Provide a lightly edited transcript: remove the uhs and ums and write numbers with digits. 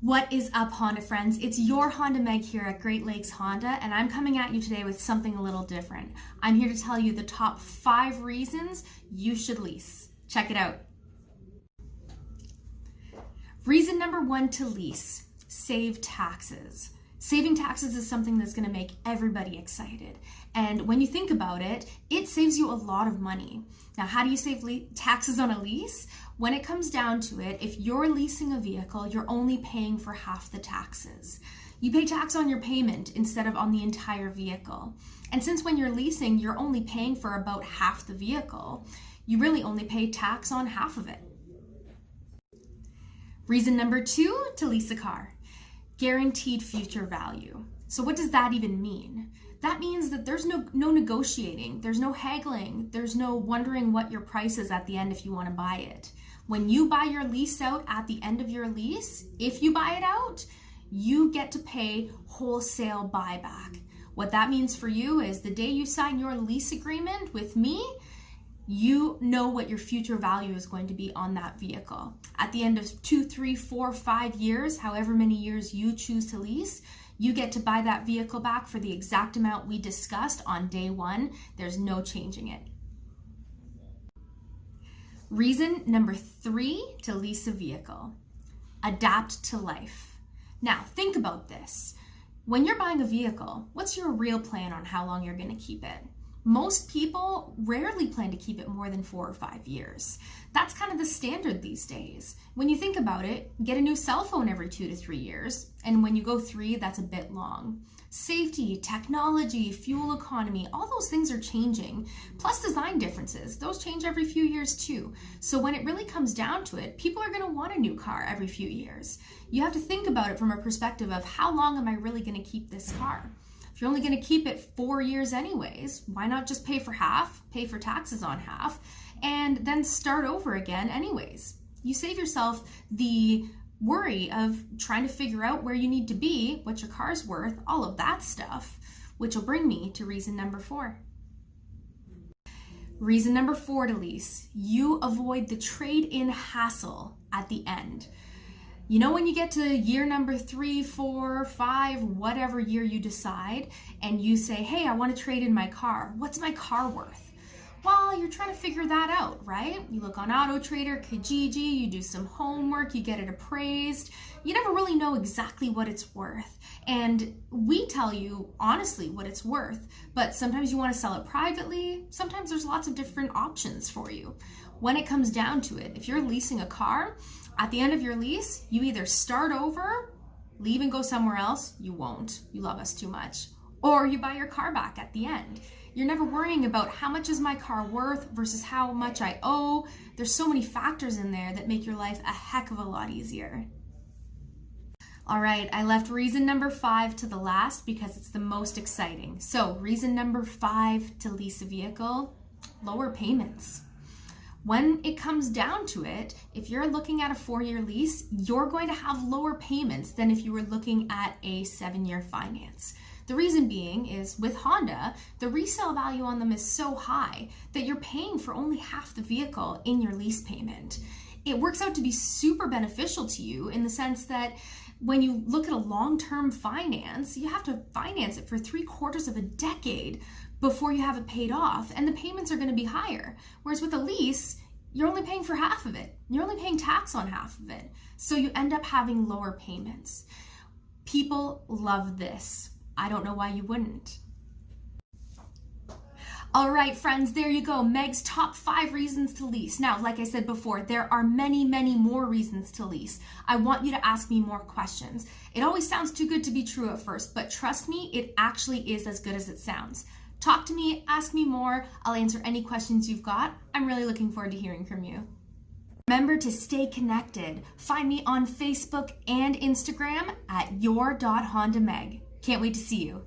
What is up, Honda friends? It's your Honda Meg here at Great Lakes Honda, and I'm coming at you today with something a little different. I'm here to tell you the top 5 reasons you should lease. Check it out. Reason number 1 to lease: save taxes. Saving taxes is something that's going to make everybody excited. And when you think about it, it saves you a lot of money. Now, how do you save taxes on a lease? When it comes down to it, if you're leasing a vehicle, you're only paying for half the taxes. You pay tax on your payment instead of on the entire vehicle. And since when you're leasing, you're only paying for about half the vehicle, you really only pay tax on half of it. Reason number 2 to lease a car: guaranteed future value. So what does that even mean? That means that there's no negotiating, there's no haggling, there's no wondering what your price is at the end if you want to buy it. When you buy your lease out at the end of your lease, if you buy it out, you get to pay wholesale buyback. What that means for you is the day you sign your lease agreement with me, you know what your future value is going to be on that vehicle. At the end of 2, 3, 4, 5 years, however many years you choose to lease, you get to buy that vehicle back for the exact amount we discussed on day 1. There's no changing it. Reason number 3 to lease a vehicle: adapt to life. Now, think about this. When you're buying a vehicle, what's your real plan on how long you're going to keep it? Most people rarely plan to keep it more than 4 or 5 years. That's kind of the standard these days. When you think about it, get a new cell phone every 2 to 3 years. And when you go 3, that's a bit long. Safety, technology, fuel economy, all those things are changing. Plus design differences, those change every few years too. So when it really comes down to it, people are going to want a new car every few years. You have to think about it from a perspective of how long am I really going to keep this car? If you're only going to keep it 4 years anyways, why not just pay for half, pay for taxes on half, and then start over again anyways? You save yourself the worry of trying to figure out where you need to be, what your car's worth, all of that stuff, which will bring me to reason number 4. Reason number 4 to lease: you avoid the trade-in hassle at the end. You know, when you get to year number 3, 4, 5, whatever year you decide, and you say, hey, I want to trade in my car. What's my car worth? Well, you're trying to figure that out, right? You look on Auto Trader, Kijiji, you do some homework, you get it appraised. You never really know exactly what it's worth. And we tell you honestly what it's worth, but sometimes you want to sell it privately. Sometimes there's lots of different options for you. When it comes down to it, if you're leasing a car, at the end of your lease, you either start over, leave and go somewhere else. You won't. You love us too much. Or you buy your car back at the end. You're never worrying about how much is my car worth versus how much I owe. There's so many factors in there that make your life a heck of a lot easier. All right, I left reason number 5 to the last because it's the most exciting. So reason number 5 to lease a vehicle: lower payments. When it comes down to it, if you're looking at a 4-year lease, you're going to have lower payments than if you were looking at a 7-year finance. The reason being is with Honda, the resale value on them is so high that you're paying for only half the vehicle in your lease payment. It works out to be super beneficial to you in the sense that when you look at a long-term finance, you have to finance it for 3/4 of a decade before you have it paid off, and the payments are going to be higher. Whereas with a lease, you're only paying for half of it. You're only paying tax on half of it. So you end up having lower payments. People love this. I don't know why you wouldn't. All right, friends, there you go. Meg's top 5 reasons to lease. Now, like I said before, there are many, many more reasons to lease. I want you to ask me more questions. It always sounds too good to be true at first, but trust me, it actually is as good as it sounds. Talk to me, ask me more. I'll answer any questions you've got. I'm really looking forward to hearing from you. Remember to stay connected. Find me on Facebook and Instagram at your.hondameg. Can't wait to see you.